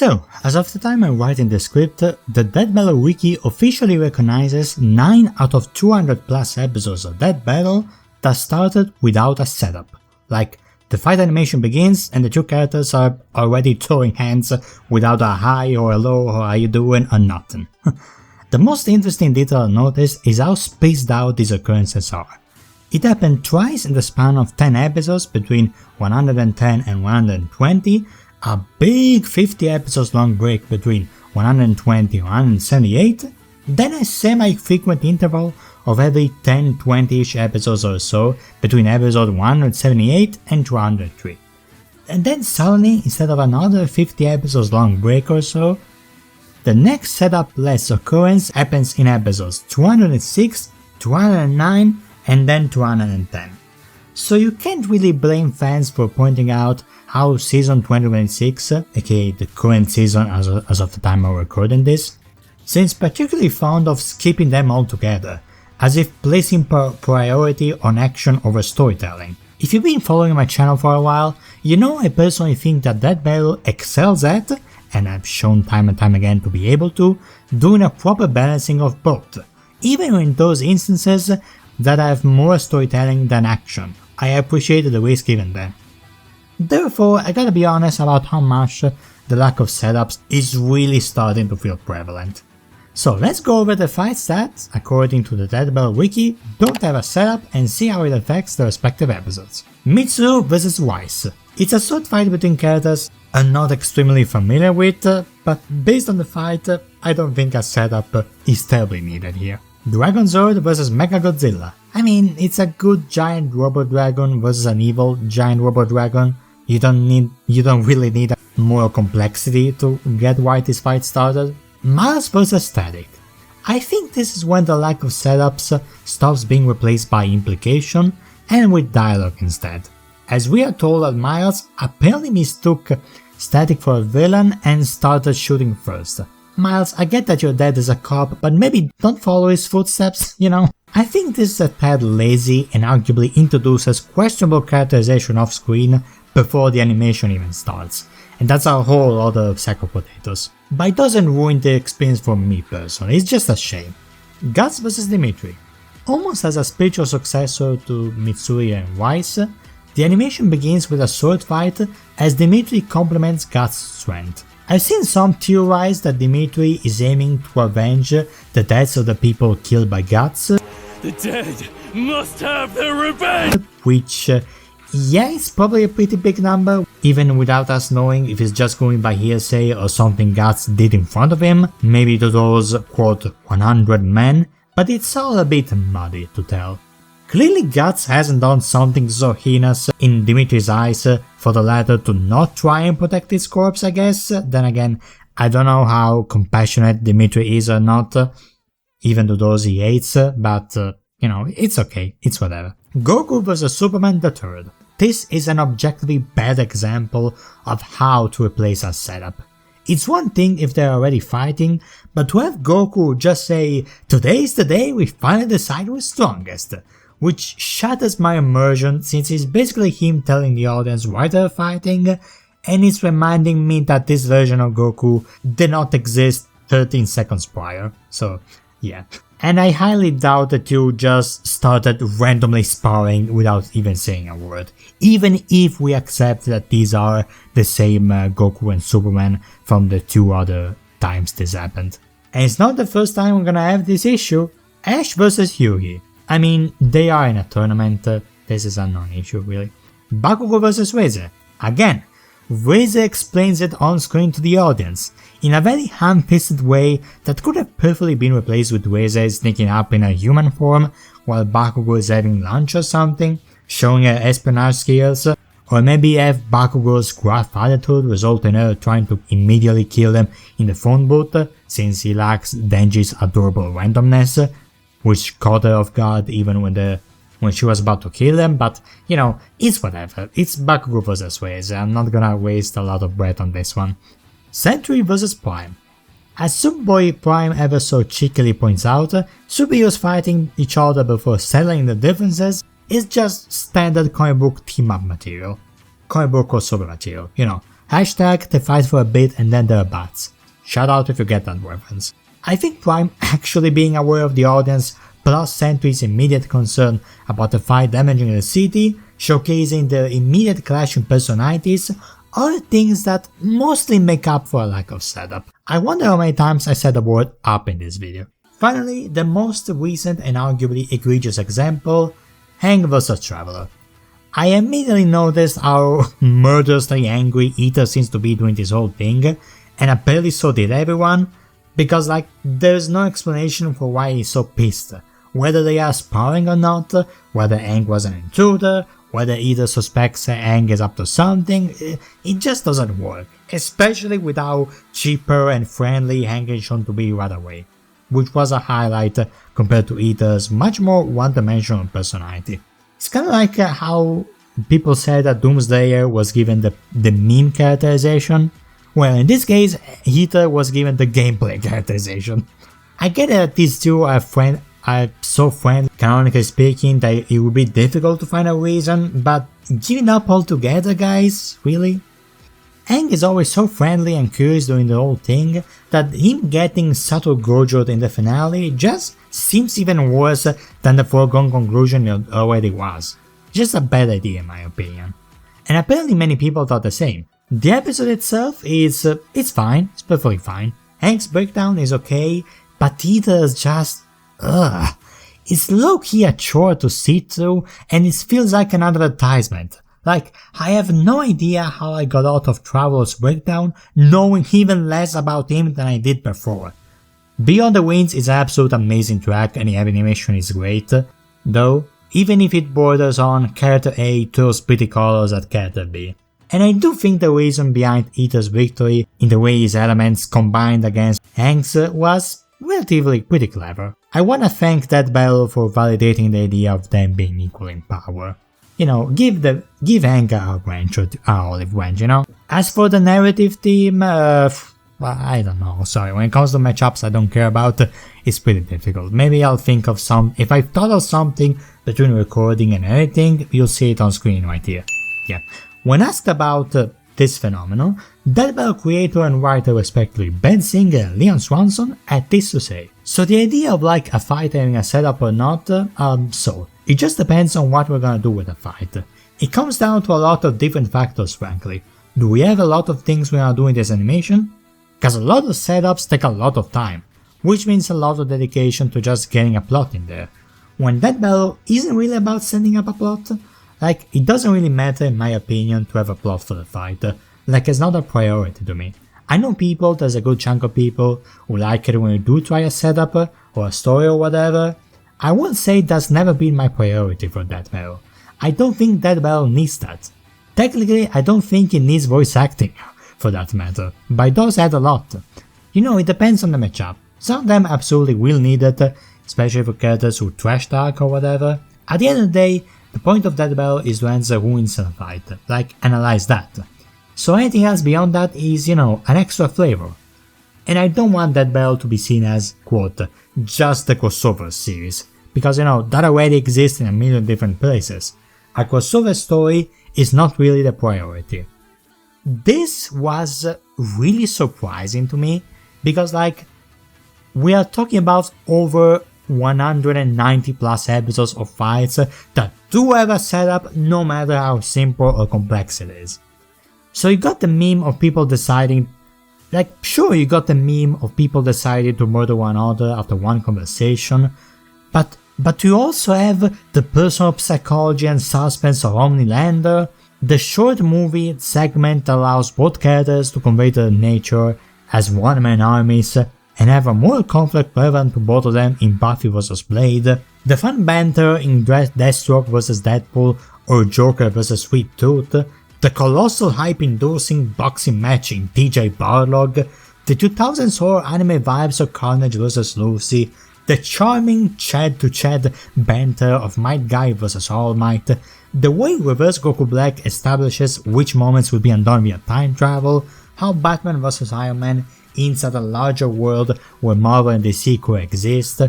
So, as of the time I'm writing the script, the Dead Battle wiki officially recognizes 9 out of 200 plus episodes of Dead Battle that started without a setup. Like, the fight animation begins and the two characters are already throwing hands without a hi or hello or how you doing or nothing. The most interesting detail I noticed is how spaced out these occurrences are. It happened twice in the span of 10 episodes between 110 and 120, a big 50 episodes long break between 120 and 178, then a semi-frequent interval of every 10-20ish episodes or so between episode 178 and 203. And then suddenly, instead of another 50 episodes long break or so, the next setup-less occurrence happens in episodes 206, 209 and then 210. So you can't really blame fans for pointing out how season 2026, aka the current season as of the time I'm recording this, seems particularly fond of skipping them altogether, as if placing priority on action over storytelling. If you've been following my channel for a while, you know I personally think that Dead Battle excels at, and I've shown time and time again to be able to, doing a proper balancing of both, even in those instances that have more storytelling than action. I appreciate the risk given there. Therefore, I gotta be honest about how much the lack of setups is really starting to feel prevalent. So let's go over the fight stats according to the Dead Battle wiki, don't have a setup, and see how it affects the respective episodes. Mitsuru vs Weiss. It's a sword fight between characters I'm not extremely familiar with, but based on the fight, I don't think a setup is terribly needed here. Dragon Zord vs Mechagodzilla. I mean, it's a good giant robot dragon versus an evil giant robot dragon. You don't really need more complexity to get why this fight started. Miles vs Static. I think this is when the lack of setups stops being replaced by implication and with dialogue instead, as we are told that Miles apparently mistook Static for a villain and started shooting first. Miles, I get that your dad is a cop, but maybe don't follow his footsteps, you know? I think this is a tad lazy and arguably introduces questionable characterization off screen before the animation even starts, and that's a whole other sack of potatoes. But it doesn't ruin the experience for me personally, it's just a shame. Guts vs Dimitri. Almost as a spiritual successor to Mitsuri and Weiss, the animation begins with a sword fight as Dimitri complements Guts' strength. I've seen some theorize that Dimitri is aiming to avenge the deaths of the people killed by Guts. The dead must have their revenge! Which, yeah, it's probably a pretty big number, even without us knowing if it's just going by hearsay or something Guts did in front of him, maybe to those, quote, 100 men, but it's all a bit muddy to tell. Clearly Guts hasn't done something so heinous in Dimitri's eyes for the latter to not try and protect his corpse, I guess. Then again, I don't know how compassionate Dimitri is or not, even to those he hates, but you know, it's okay, it's whatever. Goku vs Superman III. This is an objectively bad example of how to replace a setup. It's one thing if they're already fighting, but to have Goku just say, "Today's the day we finally decide who's strongest," which shatters my immersion since it's basically him telling the audience why they're fighting, and it's reminding me that this version of Goku did not exist 13 seconds prior, so yeah. And I highly doubt that you just started randomly sparring without even saying a word, even if we accept that these are the same Goku and Superman from the two other times this happened. And it's not the first time we're gonna have this issue. Ash vs Hyugi. I mean, they are in a tournament, this is a non-issue really. Bakugo vs Weze. Again, Weze explains it on screen to the audience, in a very ham-fisted way that could have perfectly been replaced with Weze sneaking up in a human form while Bakugo is having lunch or something, showing her espionage skills, or maybe have Bakugo's gruff attitude result in her trying to immediately kill him in the phone booth, since he lacks Denji's adorable randomness, which caught her off guard even when she was about to kill him, but you know, it's whatever, it's Bakugo vs Weze, I'm not gonna waste a lot of breath on this one. Sentry vs Prime. As Superboy Prime ever so cheekily points out, superheroes fighting each other before settling the differences is just standard comic book team-up material. Comic book crossover material, you know, Hashtag they fight for a bit and then they're butts. Shout out if you get that reference. I think Prime actually being aware of the audience plus Sentry's immediate concern about the fight damaging the city, showcasing their immediate clash in personalities, are things that mostly make up for a lack of setup. I wonder how many times I said the word up in this video. Finally, the most recent and arguably egregious example, Aang vs Traveler. I immediately noticed how murderously angry Ita seems to be doing this whole thing, and apparently so did everyone, because like there's no explanation for why he's so pissed, whether they are sparring or not, whether Aang was an intruder, whether Ita suspects Aang is up to something, it just doesn't work, especially with how cheaper and friendly Aang is shown to be right away, which was a highlight compared to Ita's much more one-dimensional personality. It's kinda like how people said that Doomsdayer was given the meme characterization. Well, in this case, Ita was given the gameplay characterization. I get that these two are so friendly, canonically speaking, that it would be difficult to find a reason, but giving up altogether, guys, really? Aang is always so friendly and curious during the whole thing that him getting subtle Gojoed in the finale just seems even worse than the foregone conclusion it already was. Just a bad idea in my opinion. And apparently many people thought the same. The episode itself is, it's fine, it's perfectly fine. Aang's breakdown is okay, but Ita's just, it's low-key a chore to sit through and it feels like an advertisement. Like, I have no idea how I got out of Traveler's breakdown knowing even less about him than I did before. Beyond the Winds is an absolute amazing track and the animation is great, though even if it borders on character A throws pretty colors at character B. And I do think the reason behind Ita's victory in the way his elements combined against Aang's was relatively pretty clever. I wanna thank that battle for validating the idea of them being equal in power. You know, give Aang a olive branch, you know? As for the narrative theme, well, I don't know, sorry, when it comes to matchups I don't care about, it's pretty difficult. Maybe I'll think of some, if I've thought of something between recording and editing, you'll see it on screen right here. Yeah. When asked about this phenomenon, Dead Battle creator and writer respectively Ben Singer and Leon Swanson had this to say. So the idea of like a fight having a setup or not, so it just depends on what we're gonna do with the fight. It comes down to a lot of different factors frankly. Do we have a lot of things we're gonna do in this animation? Cause a lot of setups take a lot of time, which means a lot of dedication to just getting a plot in there. When Dead Battle isn't really about setting up a plot, like, it doesn't really matter in my opinion to have a plot for the fight, like it's not a priority to me. I know people, there's a good chunk of people who like it when you do try a setup or a story or whatever. I won't say that's never been my priority for Dead Battle. I don't think Dead Battle needs that. Technically, I don't think it needs voice acting, for that matter, but it does add a lot. You know, it depends on the matchup. Some of them absolutely will need it, especially for characters who trash talk or whatever. At the end of the day, the point of Dead Battle is to answer who wins the fight, like analyze that. So anything else beyond that is, you know, an extra flavor. And I don't want Dead Battle to be seen as, quote, just a crossover series, because you know, that already exists in a million different places. A crossover story is not really the priority. This was really surprising to me, because like, we are talking about over 190 plus episodes of fights that do have a setup no matter how simple or complex it is. So you got the meme of people deciding, like sure you got the meme of people deciding to murder one another after one conversation, but you also have the personal psychology and suspense of Omnilander. The short movie segment allows both characters to convey their nature as one-man armies and have a moral conflict relevant to both of them in Buffy vs. Blade, the fun banter in Deathstroke vs. Deadpool or Joker vs. Sweet Tooth, the colossal hype-inducing boxing match in TJ Barlog, the 2000s horror anime vibes of Carnage vs. Lucy, the charming Chad-to-Chad banter of Might Guy vs. All Might, the way Reverse Goku Black establishes which moments will be undone via time travel, how Batman vs. Iron Man hints at a larger world where Marvel and DC coexist,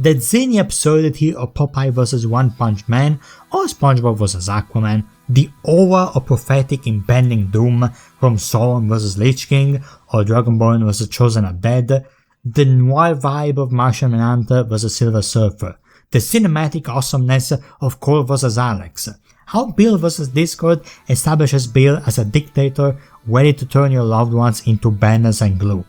the zany absurdity of Popeye vs One Punch Man or SpongeBob vs Aquaman, the aura of prophetic impending doom from Swan vs Lich King or Dragonborn vs Chosen Undead, the noir vibe of Martian Manhunter vs Silver Surfer, the cinematic awesomeness of Cole vs Alex, how Bill vs Discord establishes Bill as a dictator ready to turn your loved ones into banners and glue,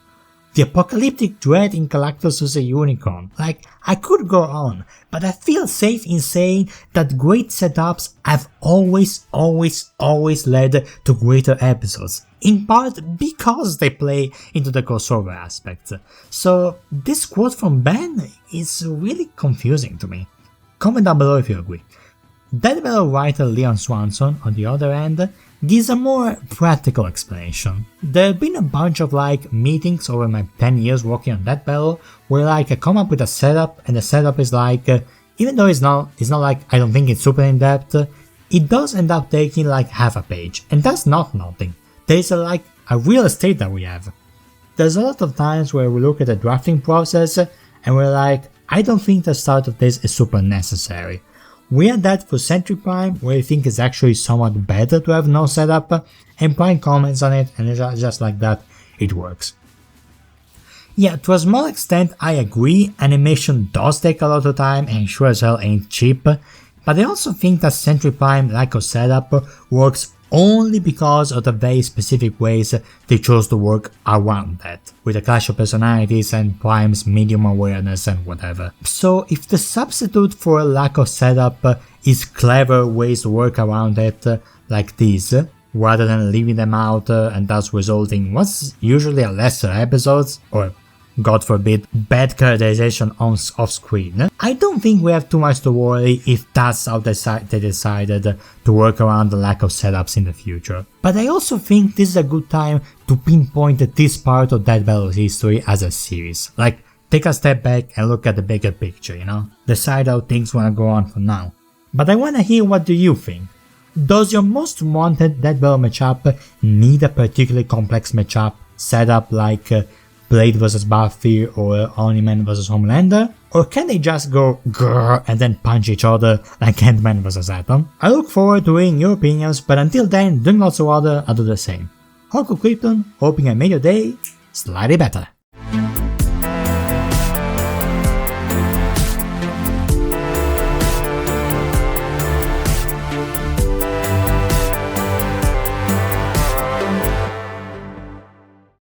the apocalyptic dread in Galactus vs Unicorn. Like, I could go on, but I feel safe in saying that great setups have always led to greater episodes, in part because they play into the crossover aspect. So this quote from Ben is really confusing to me. Comment down below if you agree. Dead Battle writer Leon Swanson, on the other hand, gives a more practical explanation. There have been a bunch of meetings over my 10 years working on Dead Battle where I come up with a setup, and the setup is even though it's not I don't think it's super in depth, it does end up taking half a page, and that's not nothing. There's a real estate that we have. There's a lot of times where we look at the drafting process and we're I don't think the start of this is super necessary. We had that for Sentry Prime, where I think it's actually somewhat better to have no setup, and Prime comments on it, and it's just like that, it works. Yeah, to a small extent I agree, animation does take a lot of time and sure as hell ain't cheap, but I also think that Sentry Prime lack of setup works only because of the very specific ways they chose to work around that, with a clash of personalities and Prime's medium awareness and whatever. So if the substitute for a lack of setup is clever ways to work around it like these, rather than leaving them out and thus resulting what's usually a lesser episodes, or God forbid, bad characterization off screen, I don't think we have too much to worry if that's how they decided to work around the lack of setups in the future. But I also think this is a good time to pinpoint this part of Dead Battle's history as a series. Take a step back and look at the bigger picture, Decide how things wanna go on from now. But I wanna hear what do you think. Does your most wanted Dead Battle matchup need a particularly complex matchup setup like Blade vs Buffy or Omni-Man vs Homelander? Or can they just go grrr and then punch each other like Ant-Man vs Atom? I look forward to hearing your opinions, but until then, drink lots of water and do the same. Hulk Krypton, hoping I made your day slightly better.